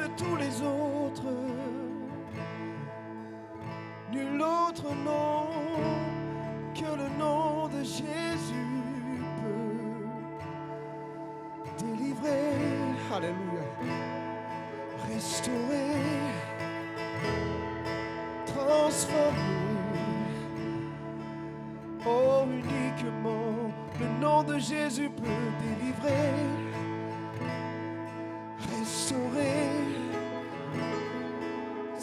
de tous les autres. Nul autre nom que le nom de Jésus peut délivrer, alléluia, restaurer, transformer. Oh, uniquement le nom de Jésus peut délivrer, restaurer,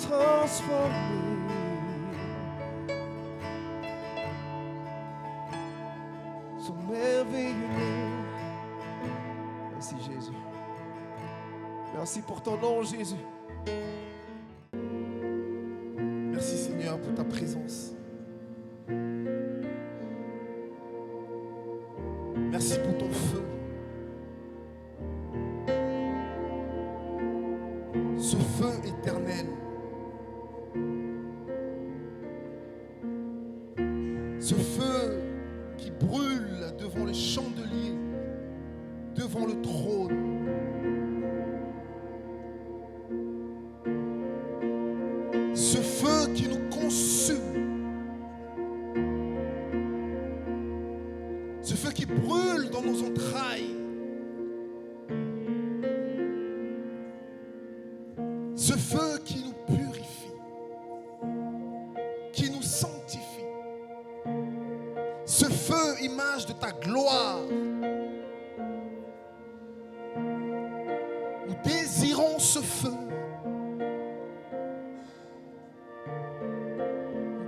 transformer. Son merveilleux nom. Merci Jésus. Merci pour ton nom Jésus. Merci Seigneur pour ta présence. Merci pour ton feu. Ce feu éternel. Ce feu qui brûle devant les chandeliers, devant le trône. Ce feu qui nous consume. Ce feu qui brûle dans nos entrailles. Ce feu qui nous purifie, qui nous sanctifie. Ce feu, image de ta gloire. Nous désirons ce feu.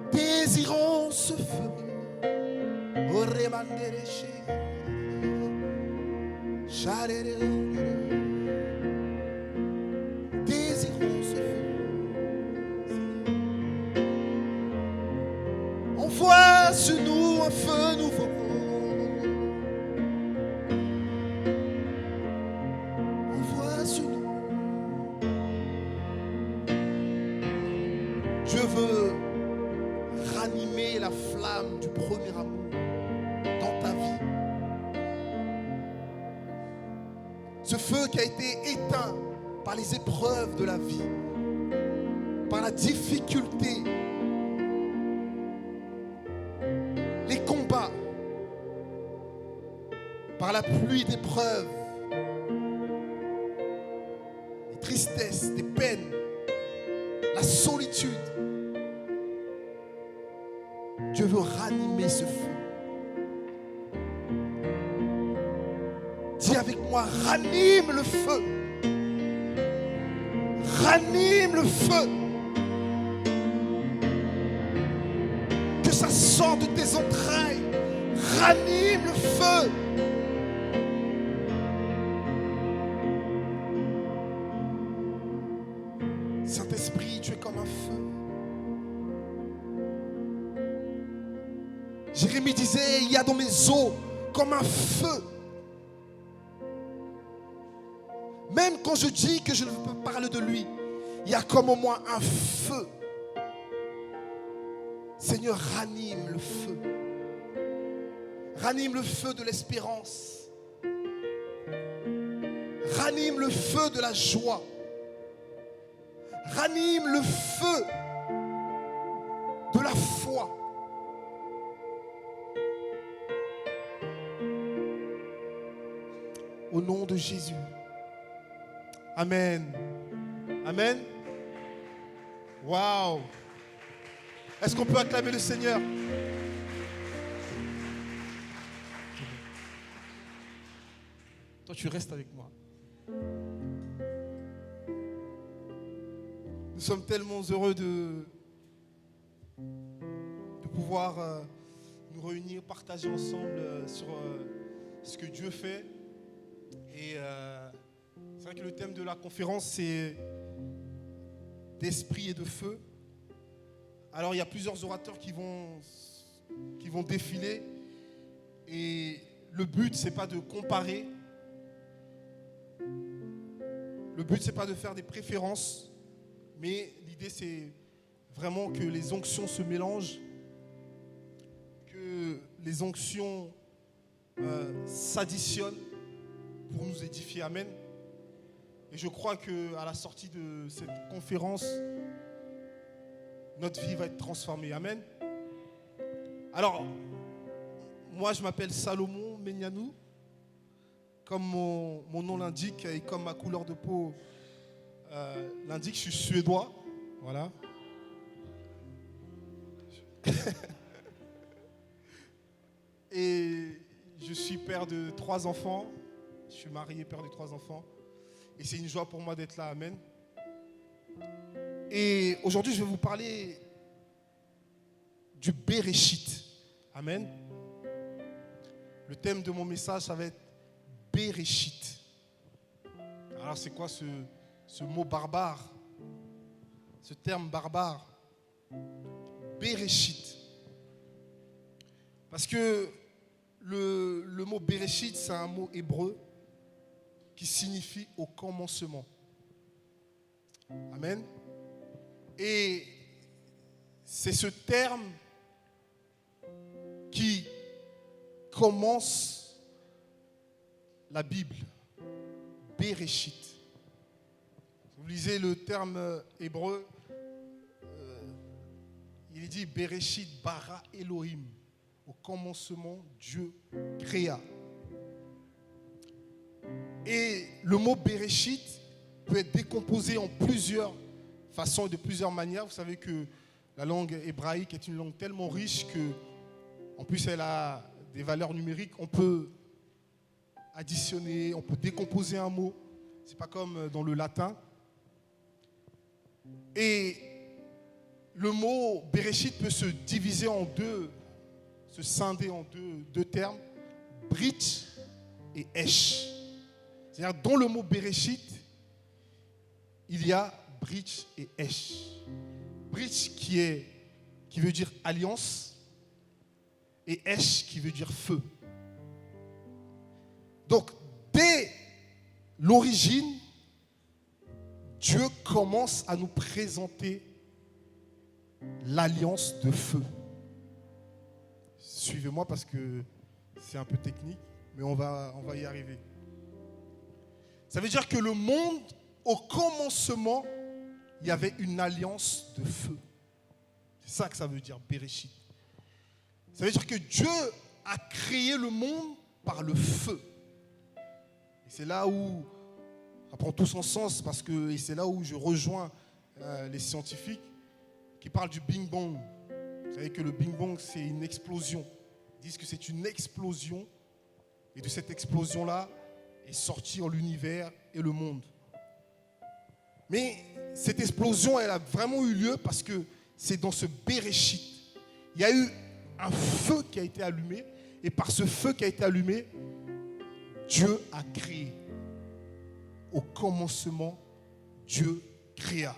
Nous désirons ce feu. Désirons ce feu. Envoie sur nous un feu nouveau. Envoie sur nous. Dieu veut ranimer la flamme du premier amour dans ta vie. Ce feu qui a été éteint par les épreuves de la vie, par la difficulté, les combats, par la pluie d'épreuves, les tristesses, les peines, la solitude. Dieu veut ranimer ce feu. Dis avec moi, ranime le feu. Ranime le feu. Que ça sorte de tes entrailles. Ranime le feu. Saint-Esprit, tu es comme un feu. Jérémie disait, il y a dans mes os comme un feu. Même quand je dis que je ne peux pas parler de lui, il y a comme en moi un feu. Seigneur, ranime le feu. Ranime le feu de l'espérance. Ranime le feu de la joie. Ranime le feu de la foi. Au nom de Jésus. Amen. Amen. Waouh. Est-ce qu'on peut acclamer le Seigneur? Toi, tu restes avec moi. Nous sommes tellement heureux de pouvoir nous réunir, partager ensemble sur ce que Dieu fait. Et c'est vrai que le thème de la conférence, c'est d'esprit et de feu. Alors, il y a plusieurs orateurs qui vont défiler. Et le but, c'est pas de comparer. Le but, c'est pas de faire des préférences. Mais l'idée, c'est vraiment que les onctions se mélangent. Que les onctions s'additionnent pour nous édifier. Amen. Et je crois qu'à la sortie de cette conférence, notre vie va être transformée. Amen. Alors, moi je m'appelle Salomon Meignanou. Comme mon nom l'indique et comme ma couleur de peau l'indique, je suis suédois. Voilà. Et je suis père de 3 enfants. Je suis marié, père de 3 enfants. Et c'est une joie pour moi d'être là. Amen. Et aujourd'hui, je vais vous parler du Béréchit. Amen. Le thème de mon message, ça va être Béréchit. Alors, c'est quoi ce mot barbare? Ce terme barbare? Béréchit. Parce que le mot Béréchit, c'est un mot hébreu qui signifie au commencement. Amen. Et c'est ce terme qui commence la Bible. Béréchit. Vous lisez le terme hébreu, il dit Béréchit bara Elohim. Au commencement, Dieu créa. Et le mot Béréchit peut être décomposé en plusieurs façons et de plusieurs manières. Vous savez que la langue hébraïque est une langue tellement riche que, en plus, elle a des valeurs numériques. On peut additionner, on peut décomposer un mot. C'est pas comme dans le latin. Et le mot Béréchit peut se diviser en deux, se scinder en deux termes, Brit et Esh. C'est-à-dire, dans le mot Béréchit, il y a Brit et Esh. Brit qui veut dire alliance et Esh qui veut dire feu. Donc, dès l'origine, Dieu commence à nous présenter l'alliance de feu. Suivez-moi parce que c'est un peu technique, mais on va y arriver. Ça veut dire que le monde, au commencement, il y avait une alliance de feu. C'est ça que ça veut dire, Béréchit. Ça veut dire que Dieu a créé le monde par le feu. Et c'est là où ça prend tout son sens, et c'est là où je rejoins les scientifiques qui parlent du Big Bang. Vous savez que le Big Bang, c'est une explosion. Ils disent que c'est une explosion. Et de cette explosion-là est sorti l'univers et le monde. Mais cette explosion, elle a vraiment eu lieu parce que c'est dans ce Béréchit. Il y a eu un feu qui a été allumé. Et par ce feu qui a été allumé, Dieu a créé. Au commencement, Dieu créa.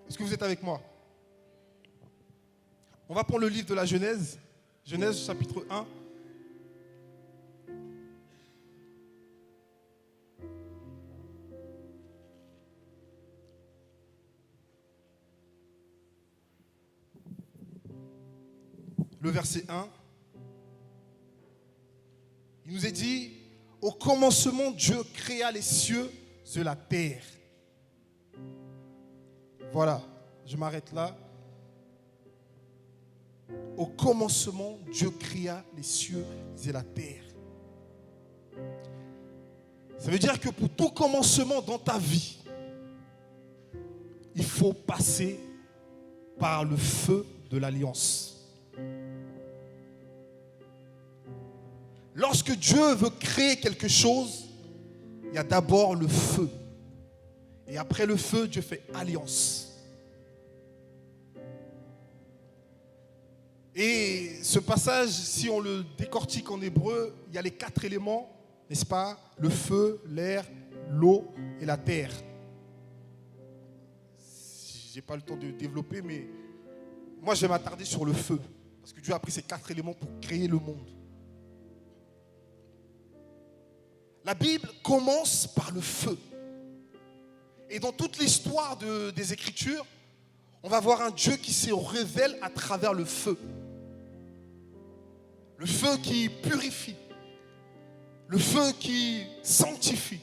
Est-ce que vous êtes avec moi? On va prendre le livre de la Genèse. Genèse chapitre 1. Le verset 1. Il nous est dit, au commencement, Dieu créa les cieux et la terre. Voilà, je m'arrête là. Au commencement, Dieu créa les cieux et la terre. Ça veut dire que pour tout commencement dans ta vie, il faut passer par le feu de l'alliance. Lorsque Dieu veut créer quelque chose, il y a d'abord le feu. Et après le feu, Dieu fait alliance. Et ce passage, si on le décortique en hébreu, il y a les 4 éléments, n'est-ce pas? Le feu, l'air, l'eau et la terre. Je n'ai pas le temps de développer, mais moi je vais m'attarder sur le feu. Parce que Dieu a pris ces 4 éléments pour créer le monde. La Bible commence par le feu. Et dans toute l'histoire des Écritures, on va voir un Dieu qui se révèle à travers le feu. Le feu qui purifie. Le feu qui sanctifie.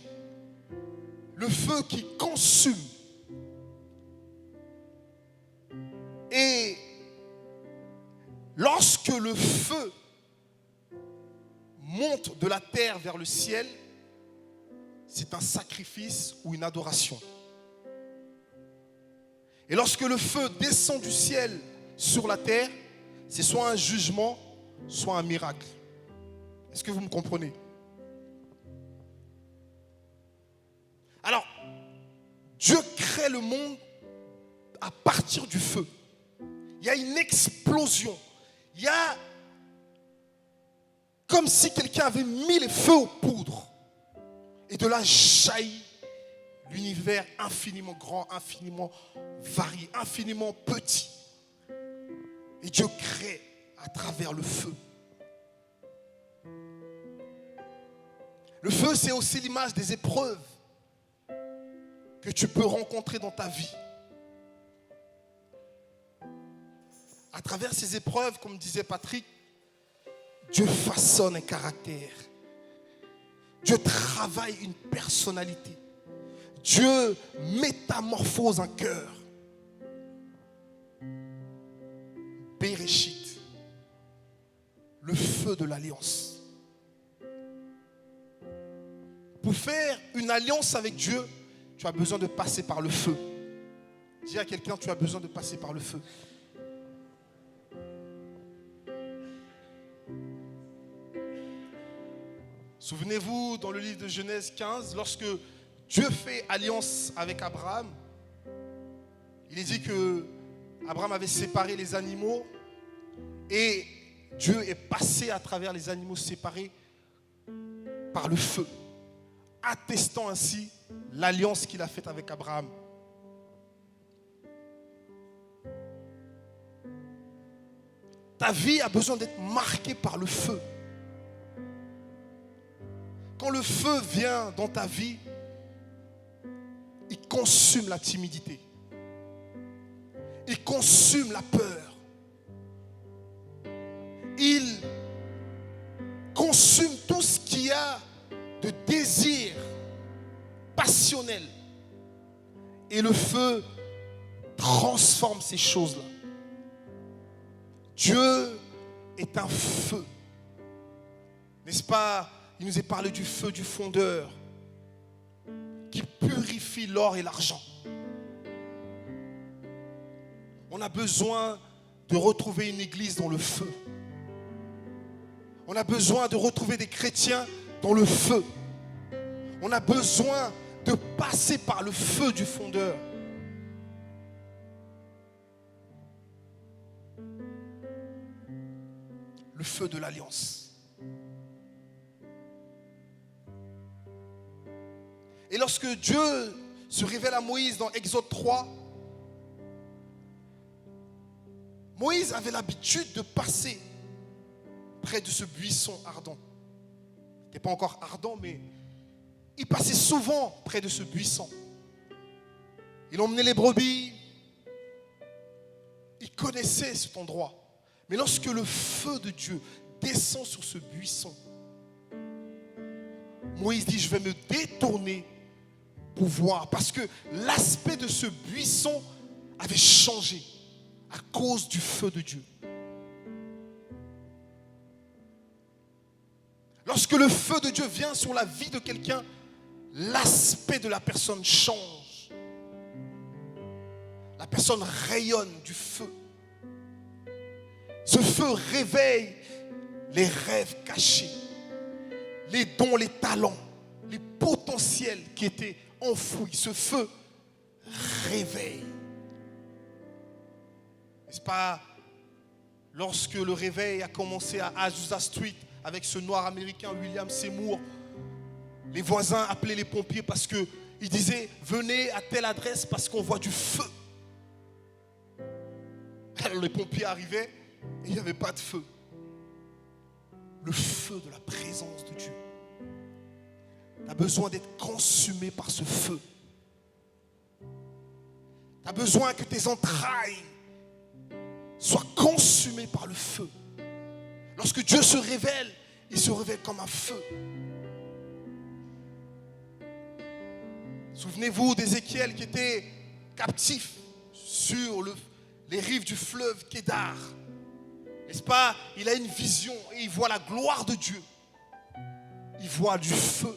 Le feu qui consume. Et lorsque le feu monte de la terre vers le ciel, c'est un sacrifice ou une adoration. Et lorsque le feu descend du ciel sur la terre, c'est soit un jugement, soit un miracle. Est-ce que vous me comprenez? Alors, Dieu crée le monde à partir du feu. Il y a une explosion. Il y a comme si quelqu'un avait mis les feux aux poudres. Et de là jaillit l'univers infiniment grand, infiniment varié, infiniment petit. Et Dieu crée à travers le feu. Le feu, c'est aussi l'image des épreuves que tu peux rencontrer dans ta vie. À travers ces épreuves, comme disait Patrick, Dieu façonne un caractère. Dieu travaille une personnalité. Dieu métamorphose un cœur. Bereshit, le feu de l'alliance. Pour faire une alliance avec Dieu, tu as besoin de passer par le feu. Dis à quelqu'un, tu as besoin de passer par le feu. Souvenez-vous, dans le livre de Genèse 15, lorsque Dieu fait alliance avec Abraham, il est dit que Abraham avait séparé les animaux et Dieu est passé à travers les animaux séparés par le feu, attestant ainsi l'alliance qu'il a faite avec Abraham. Ta vie a besoin d'être marquée par le feu. Quand le feu vient dans ta vie, il consume la timidité. Il consume la peur. Il consume tout ce qu'il y a de désir passionnel. Et le feu transforme ces choses-là. Dieu est un feu. N'est-ce pas? Il nous est parlé du feu du fondeur qui purifie l'or et l'argent. On a besoin de retrouver une église dans le feu. On a besoin de retrouver des chrétiens dans le feu. On a besoin de passer par le feu du fondeur. Le feu de l'alliance. Et lorsque Dieu se révèle à Moïse dans Exode 3, Moïse avait l'habitude de passer près de ce buisson ardent. Il n'était pas encore ardent, mais il passait souvent près de ce buisson. Il emmenait les brebis. Il connaissait cet endroit. Mais lorsque le feu de Dieu descend sur ce buisson, Moïse dit, je vais me détourner pour voir. Parce que l'aspect de ce buisson avait changé à cause du feu de Dieu. Lorsque le feu de Dieu vient sur la vie de quelqu'un, l'aspect de la personne change. La personne rayonne du feu. Ce feu réveille les rêves cachés, les dons, les talents, les potentiels qui étaient enfouis. Ce feu réveille. N'est-ce pas, lorsque le réveil a commencé à Azusa Street avec ce noir américain William Seymour, les voisins appelaient les pompiers parce qu'ils disaient venez à telle adresse parce qu'on voit du feu. Alors les pompiers arrivaient et il n'y avait pas de feu. Le feu de la présence de Dieu. Tu as besoin d'être consumé par ce feu. Tu as besoin que tes entrailles soient consumées par le feu. Lorsque Dieu se révèle, il se révèle comme un feu. Souvenez-vous d'Ézéchiel qui était captif sur les rives du fleuve Kédar. N'est-ce pas? Il a une vision et il voit la gloire de Dieu. Il voit du feu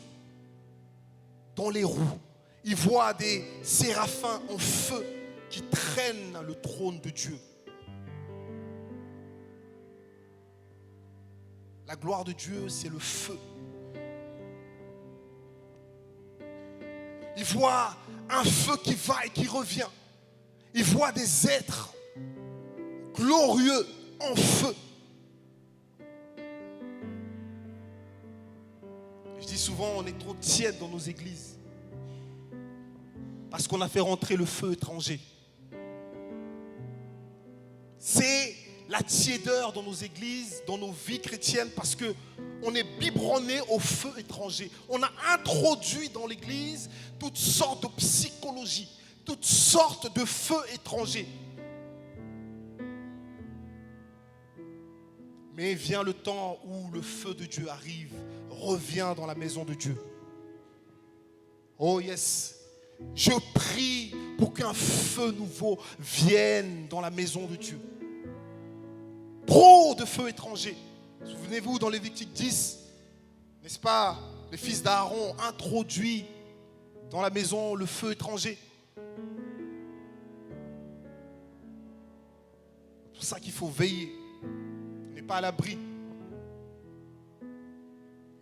dans les roues. Il voit des séraphins en feu qui traînent le trône de Dieu. La gloire de Dieu, c'est le feu. Il voit un feu qui va et qui revient. Il voit des êtres glorieux en feu. Je dis souvent, on est trop tiède dans nos églises parce qu'on a fait rentrer le feu étranger. C'est la tiédeur dans nos églises, dans nos vies chrétiennes, parce qu'on est biberonné au feu étranger. On a introduit dans l'église toutes sortes de psychologies, toutes sortes de feux étrangers. Mais vient le temps où le feu de Dieu arrive, revient dans la maison de Dieu. Oh yes, je prie pour qu'un feu nouveau vienne dans la maison de Dieu. Trop de feux étrangers. Souvenez-vous, dans Lévitique 10, n'est-ce pas, les fils d'Aaron ont introduit dans la maison le feu étranger. C'est pour ça qu'il faut veiller. On n'est pas à l'abri.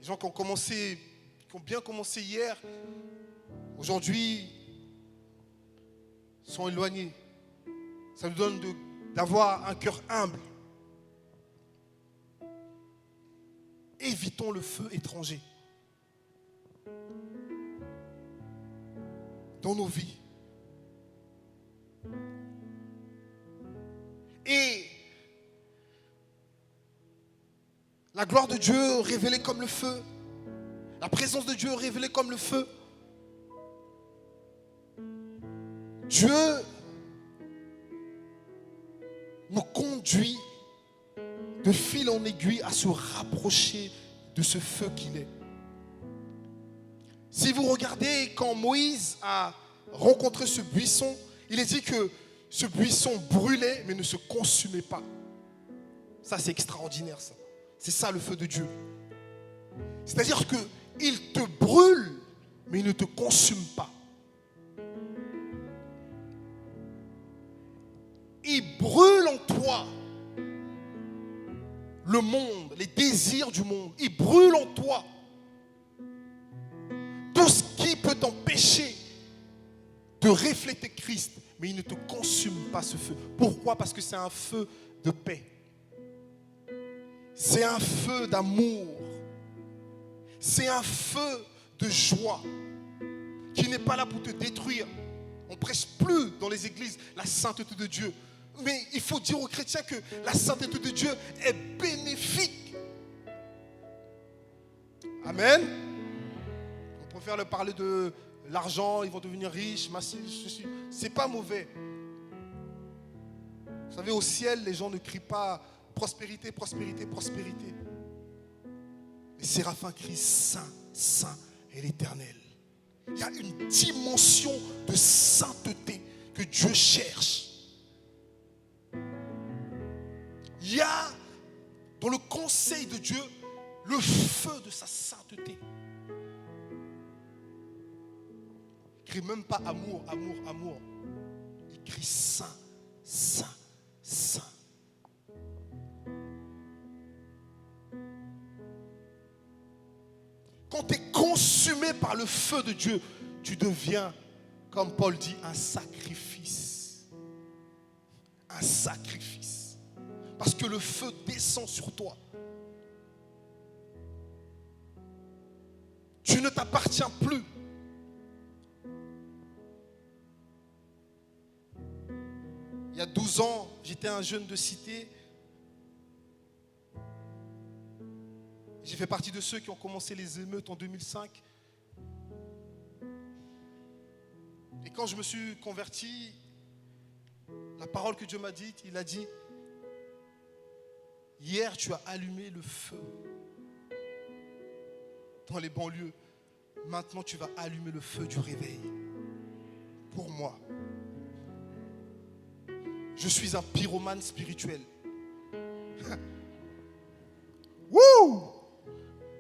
Les gens qui ont bien commencé hier, aujourd'hui, sont éloignés. Ça nous donne d'avoir un cœur humble. Évitons le feu étranger dans nos vies. Et la gloire de Dieu révélée comme le feu, la présence de Dieu révélée comme le feu. Dieu nous conduit de fil en aiguille à se rapprocher de ce feu qu'il est. Si vous regardez, quand Moïse a rencontré ce buisson, il est dit que ce buisson brûlait mais ne se consumait pas. Ça, c'est extraordinaire, ça. C'est ça le feu de Dieu. C'est-à-dire qu'il te brûle mais il ne te consume pas. Il brûle en toi le monde, les désirs du monde. Il brûle en toi tout ce qui peut t'empêcher de refléter Christ, mais il ne te consume pas ce feu. Pourquoi? Parce que c'est un feu de paix. C'est un feu d'amour. C'est un feu de joie qui n'est pas là pour te détruire. On ne prêche plus dans les églises la sainteté de Dieu. Mais il faut dire aux chrétiens que la sainteté de Dieu est bénéfique. Amen. On préfère leur parler de l'argent, ils vont devenir riches, massifs, c'est pas mauvais. Vous savez, au ciel, les gens ne crient pas prospérité, prospérité, prospérité. Les séraphins crient Saint, Saint est l'Éternel. Il y a une dimension de sainteté que Dieu cherche. Il y a dans le conseil de Dieu le feu de sa sainteté. Il ne crie même pas amour, amour, amour. Il crie saint, saint, saint. Quand tu es consumé par le feu de Dieu, tu deviens, comme Paul dit, un sacrifice. Un sacrifice. Parce que le feu descend sur toi. Tu ne t'appartiens plus. Il y a 12 ans, j'étais un jeune de cité. J'ai fait partie de ceux qui ont commencé les émeutes en 2005. Et quand je me suis converti, la parole que Dieu m'a dite, il a dit: hier, tu as allumé le feu dans les banlieues. Maintenant, tu vas allumer le feu du réveil. pour moi. Je suis un pyromane spirituel. Wouh!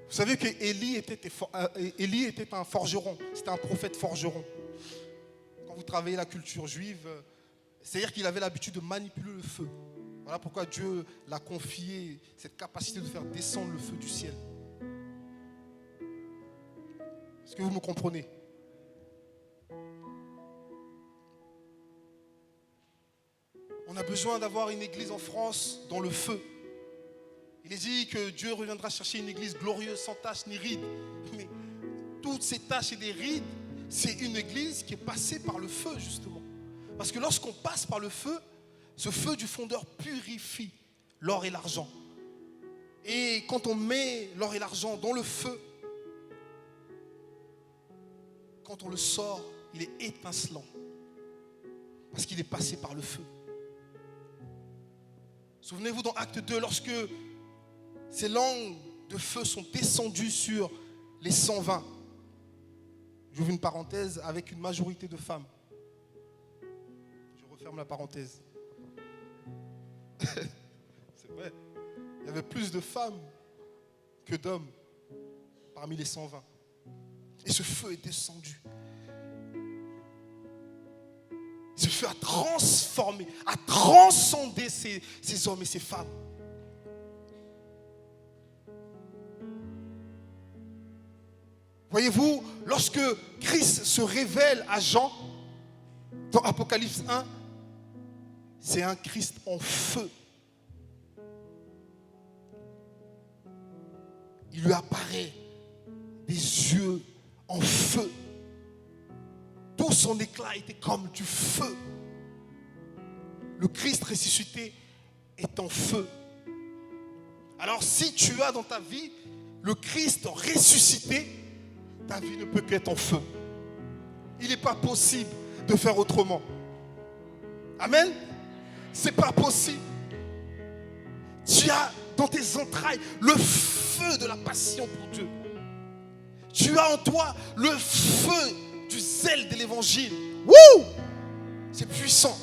Vous savez que Élie était un forgeron. C'était un prophète forgeron. Quand vous travaillez la culture juive, c'est-à-dire qu'il avait l'habitude de manipuler le feu. Voilà pourquoi Dieu l'a confié cette capacité de faire descendre le feu du ciel. Est-ce que vous me comprenez? On a besoin d'avoir une église en France dans le feu. Il est dit que Dieu reviendra chercher une église glorieuse, sans tache ni ride. Mais toutes ces taches et des rides, c'est une église qui est passée par le feu, justement. Parce que lorsqu'on passe par le feu, ce feu du fondeur purifie l'or et l'argent. Et quand on met l'or et l'argent dans le feu, quand on le sort, il est étincelant. Parce qu'il est passé par le feu. Souvenez-vous dans Acte 2, lorsque ces langues de feu sont descendues sur les 120. J'ouvre une parenthèse, avec une majorité de femmes. Je referme la parenthèse. C'est vrai. Il y avait plus de femmes que d'hommes parmi les 120. Et ce feu est descendu. Ce feu a transformé, a transcendé ces hommes et ces femmes. Voyez-vous, lorsque Christ se révèle à Jean, dans Apocalypse 1, c'est un Christ en feu. Il lui apparaît des yeux en feu. Tout son éclat était comme du feu. Le Christ ressuscité est en feu. Alors si tu as dans ta vie le Christ ressuscité, ta vie ne peut qu'être en feu. Il n'est pas possible de faire autrement. Amen. C'est pas possible. Tu as dans tes entrailles le feu de la passion pour Dieu. Tu as en toi le feu du zèle de l'évangile. Wouh! C'est puissant.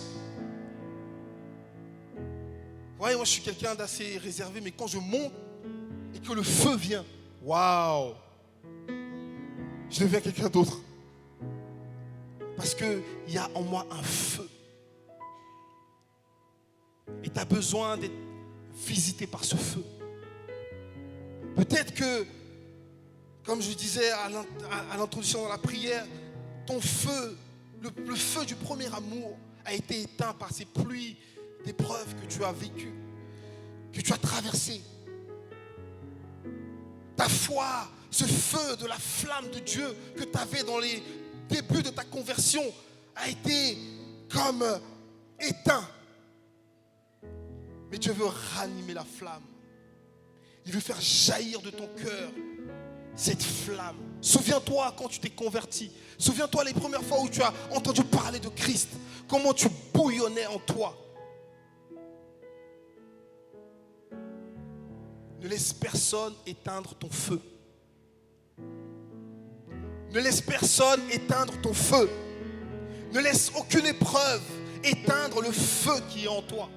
Vous voyez, moi je suis quelqu'un d'assez réservé, mais quand je monte et que le feu vient, waouh! Je deviens quelqu'un d'autre. Parce qu'il y a en moi un feu. Et tu as besoin d'être visité par ce feu. Peut-être que, comme je disais à l'introduction dans la prière, ton feu, le feu du premier amour a été éteint par ces pluies d'épreuves que tu as vécues, que tu as traversées. Ta foi, ce feu de la flamme de Dieu que tu avais dans les débuts de ta conversion a été comme éteint. Mais Dieu veut ranimer la flamme. Il veut faire jaillir de ton cœur cette flamme. Souviens-toi quand tu t'es converti. Souviens-toi les premières fois où tu as entendu parler de Christ. Comment tu bouillonnais en toi. Ne laisse personne éteindre ton feu. Ne laisse personne éteindre ton feu. Ne laisse aucune épreuve éteindre le feu qui est en toi.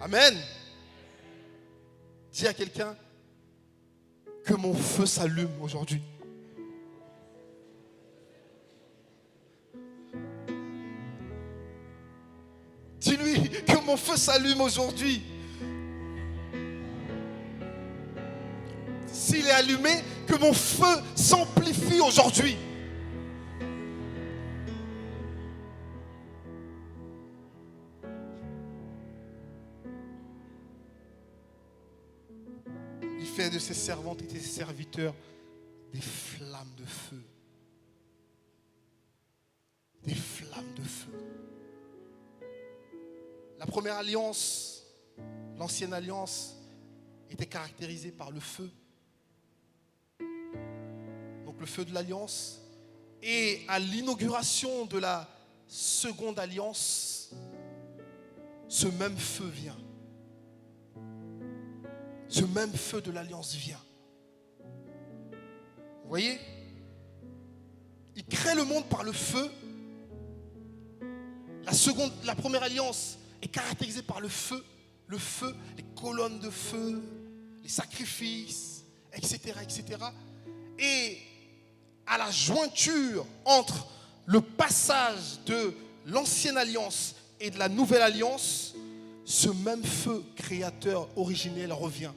Amen. Dis à quelqu'un que mon feu s'allume aujourd'hui. Dis-lui que mon feu s'allume aujourd'hui. S'il est allumé, que mon feu s'amplifie aujourd'hui. Il fait de ses servantes et de ses serviteurs des flammes de feu. Des flammes de feu. La première alliance, l'ancienne alliance, était caractérisée par le feu. Donc le feu de l'alliance. Et à l'inauguration de la seconde alliance, ce même feu vient. Ce même feu de l'alliance vient. Vous voyez? Il crée le monde par le feu. La première alliance est caractérisée par le feu, les colonnes de feu, les sacrifices, etc., etc. Et à la jointure entre le passage de l'ancienne alliance et de la nouvelle alliance, ce même feu créateur originel revient.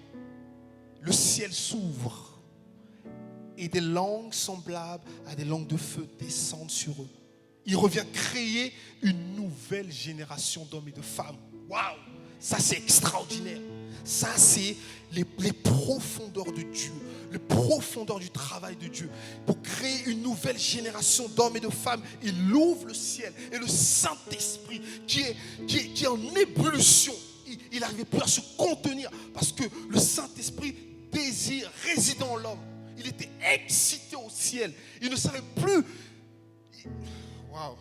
Le ciel s'ouvre et des langues semblables à des langues de feu descendent sur eux. Il revient créer une nouvelle génération d'hommes et de femmes. Waouh! Ça, c'est extraordinaire. Ça, c'est les profondeurs de Dieu, les profondeurs du travail de Dieu. Pour créer une nouvelle génération d'hommes et de femmes, il ouvre le ciel. Et le Saint-Esprit, qui est en ébullition, il n'arrivait plus à se contenir parce que le Saint-Esprit désire résider en l'homme. Il était excité au ciel. Il ne savait plus. Waouh.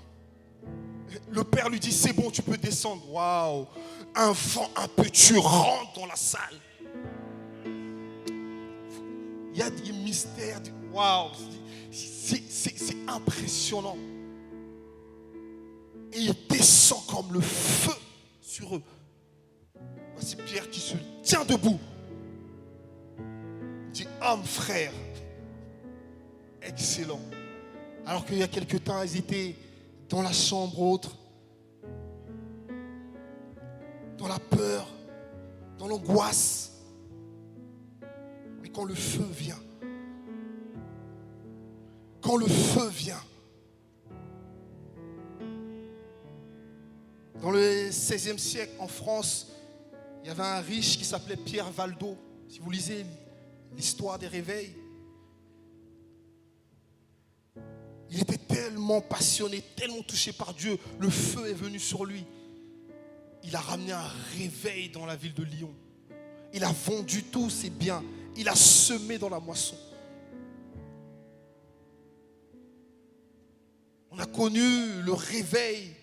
Le Père lui dit, c'est bon, tu peux descendre. Waouh. Enfant impétueux, rentre dans la salle. Il y a des mystères. Waouh. C'est impressionnant. Et il descend comme le feu sur eux. Voici Pierre qui se tient debout. Il dit, homme, frère. Excellent. Alors qu'il y a quelque temps, ils étaient dans la chambre autre, dans la peur, dans l'angoisse. Mais quand le feu vient, dans le XVIe siècle en France, il y avait un riche qui s'appelait Pierre Valdo. Si vous lisez l'histoire des réveils, il était tellement passionné, tellement touché par Dieu. Le feu est venu sur lui. Il a ramené un réveil dans la ville de Lyon. Il a vendu tous ses biens. Il a semé dans la moisson. On a connu le réveil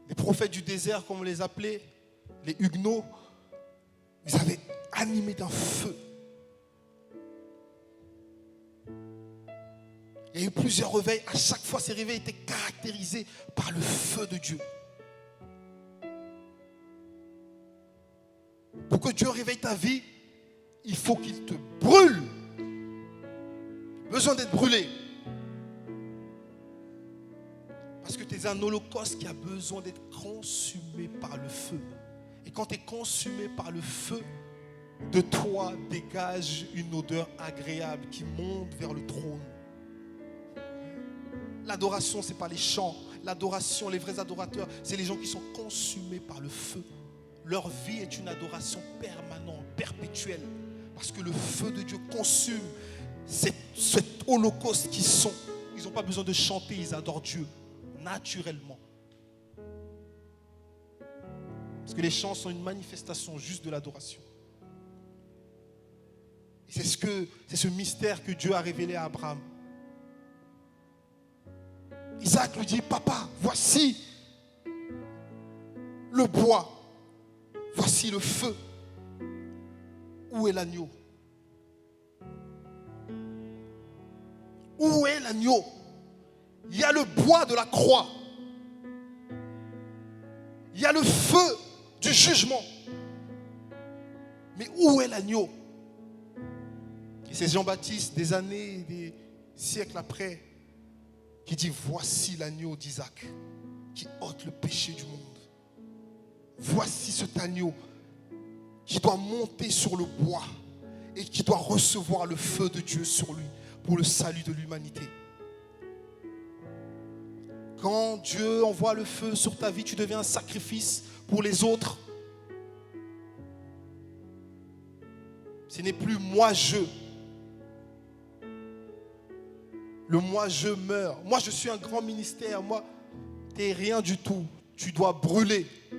des prophètes du désert, comme on les appelait, les Huguenots. Ils avaient animé d'un feu. Il y a eu plusieurs réveils. À chaque fois, ces réveils étaient caractérisés par le feu de Dieu. Pour que Dieu réveille ta vie, il faut qu'il te brûle. Besoin d'être brûlé. Parce que tu es un holocauste qui a besoin d'être consumé par le feu. Et quand tu es consumé par le feu, de toi dégage une odeur agréable qui monte vers le trône. L'adoration, ce n'est pas les chants. L'adoration, les vrais adorateurs, c'est les gens qui sont consumés par le feu. Leur vie est une adoration permanente, perpétuelle. Parce que le feu de Dieu consume cet holocauste qu'ils sont. Ils n'ont pas besoin de chanter, ils adorent Dieu naturellement. Parce que les chants sont une manifestation juste de l'adoration. Et c'est ce mystère que Dieu a révélé à Abraham. Isaac lui dit, papa, voici le bois, voici le feu. Où est l'agneau? Où est l'agneau? Il y a le bois de la croix. Il y a le feu du jugement. Mais où est l'agneau? Et c'est Jean-Baptiste, des années, des siècles après, qui dit, voici l'agneau d'Isaac, qui ôte le péché du monde. Voici cet agneau qui doit monter sur le bois et qui doit recevoir le feu de Dieu sur lui pour le salut de l'humanité. Quand Dieu envoie le feu sur ta vie, tu deviens un sacrifice pour les autres. Ce n'est plus moi-je. Le moi-je meurt. Moi, je suis un grand ministère. Moi, tu n'es rien du tout. Tu dois brûler. Il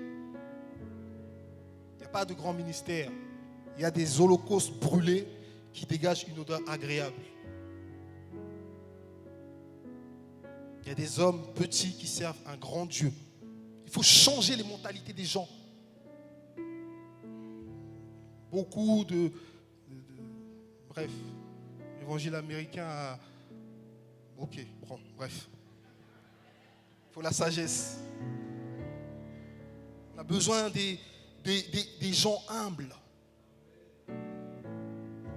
n'y a pas de grand ministère. Il y a des holocaustes brûlés qui dégagent une odeur agréable. Il y a des hommes petits qui servent un grand Dieu. Il faut changer les mentalités des gens. Beaucoup bref, l'évangile américain a... Ok, bon, bref. Il faut la sagesse. On a besoin des gens humbles.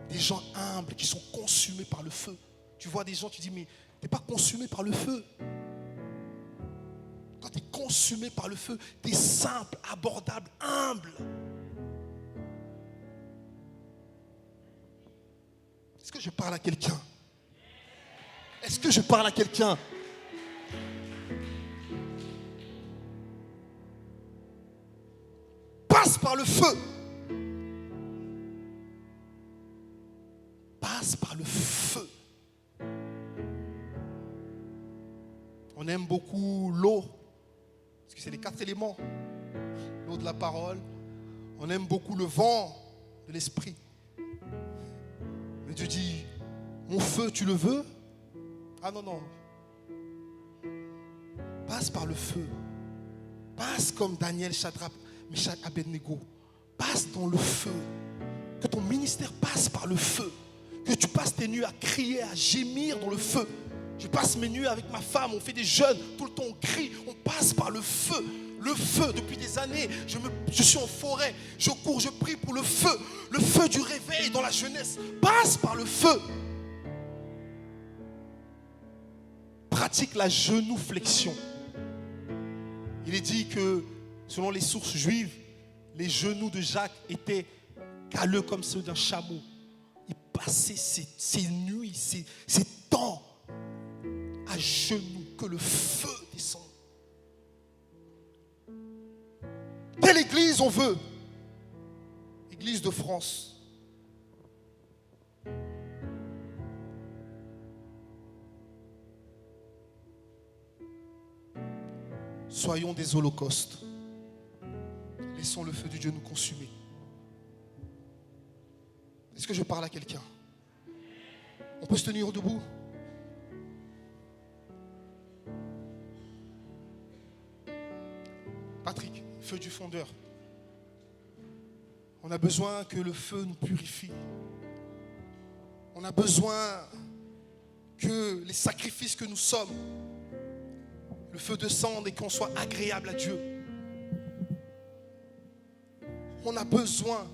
Des gens humbles qui sont consumés par le feu. Tu vois des gens, tu dis, mais tu n'es pas consumé par le feu. Quand tu es consumé par le feu, tu es simple, abordable, humble. Est-ce que je parle à quelqu'un? Est-ce que je parle à quelqu'un? Passe par le feu. Passe par le feu. On aime beaucoup l'eau, parce que c'est les 4 éléments. L'eau de la parole. On aime beaucoup le vent de l'esprit. Mais Dieu dit, mon feu, tu le veux? Ah non, non. Passe par le feu. Passe comme Daniel, Shadrach, Meshach, Abednego. Passe dans le feu. Que ton ministère passe par le feu. Que tu passes tes nuits à crier, à gémir dans le feu. Je passe mes nuits avec ma femme, on fait des jeûnes, tout le temps on crie, on passe par le feu. Le feu, depuis des années, je suis en forêt, je cours, je prie pour le feu du réveil dans la jeunesse. Passe par le feu. Pratique la genoux-flexion. Il est dit que, selon les sources juives, les genoux de Jacques étaient calleux comme ceux d'un chameau. Il passait ses nuits, ses temps à genoux, que le feu descende. Quelle église on veut? Église de France. Soyons des holocaustes. Laissons le feu de Dieu nous consumer. Est-ce que je parle à quelqu'un? On peut se tenir debout? Patrick, feu du fondeur. On a besoin que le feu nous purifie. On a besoin que les sacrifices que nous sommes, le feu descende et qu'on soit agréable à Dieu. On a besoin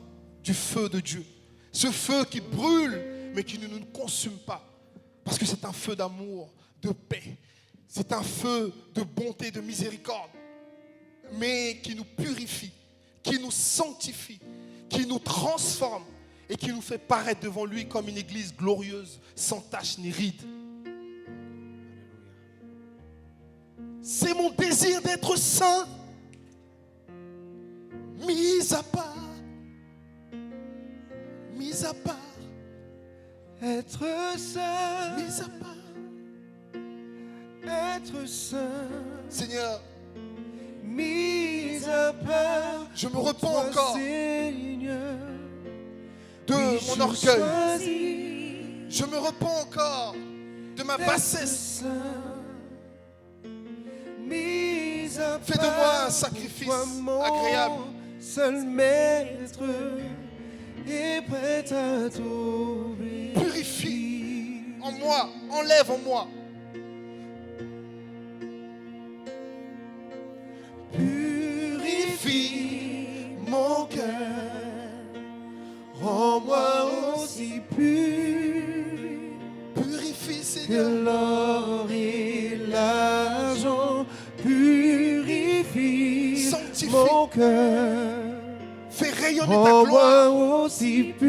du feu de Dieu. Ce feu qui brûle, mais qui ne nous consume pas. Parce que c'est un feu d'amour, de paix. C'est un feu de bonté, de miséricorde. Mais qui nous purifie, qui nous sanctifie, qui nous transforme et qui nous fait paraître devant lui comme une église glorieuse, sans tache ni ride. C'est mon désir d'être saint, mis à part, Être saint, mis à part. être saint, Seigneur, mis à part. je me repens Toi, encore Seigneur, de oui, mon je orgueil. choisis Je me repens encore de ma d'être bassesse. saint, mis à Fais de part. moi un sacrifice Toi, mon agréable. seul maître est prêt à t'obéir. Purifie en moi, enlève en moi. Purifie mon cœur, rends-moi aussi pur Purifie, que Seigneur. l'or et l'argent. Purifie Sanctifie. mon cœur, Fais rayonner ta gloire. rends-moi aussi pur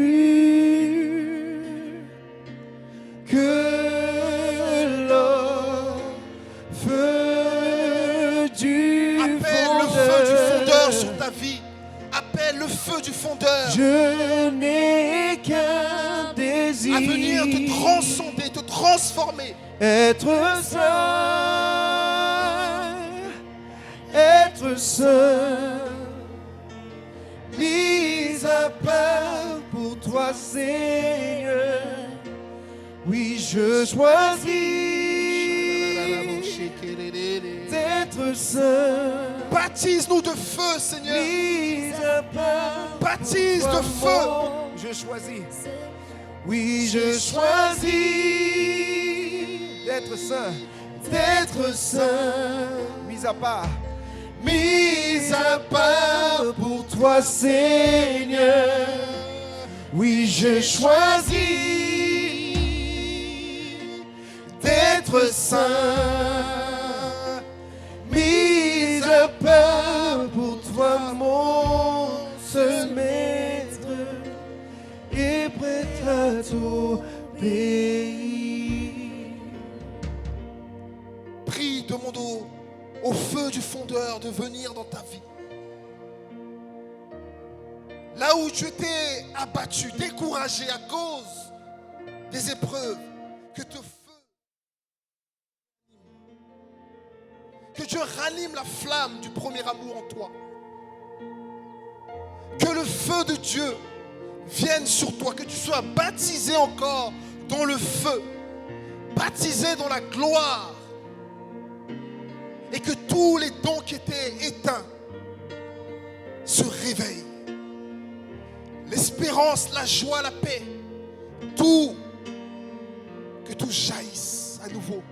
que l'or, feu du Appelle le feu du fondeur sur ta vie. Appelle le feu du fondeur Je n'ai qu'un désir, à venir te transcender, te transformer. être saint, mis à part pour toi, Seigneur. Oui, je choisis d'être saint, Baptise-nous de feu, Seigneur. mis à part. Baptise Toi, de feu. Je choisis Oui, je choisis d'être saint, mis à part pour toi, Seigneur. Oui, je choisis d'être saint, mis à part pour toi, mon seul maître, et prêt à t'obéir. Prie, demande au feu du fondeur de venir dans ta vie. Là où tu étais abattu, découragé à cause des épreuves, que Dieu ranime la flamme du premier amour en toi. Que le feu de Dieu vienne sur toi, que tu sois baptisé encore dans le feu, baptisé dans la gloire, et que tous les dons qui étaient éteints se réveillent. L'espérance, la joie, la paix, que tout jaillisse à nouveau.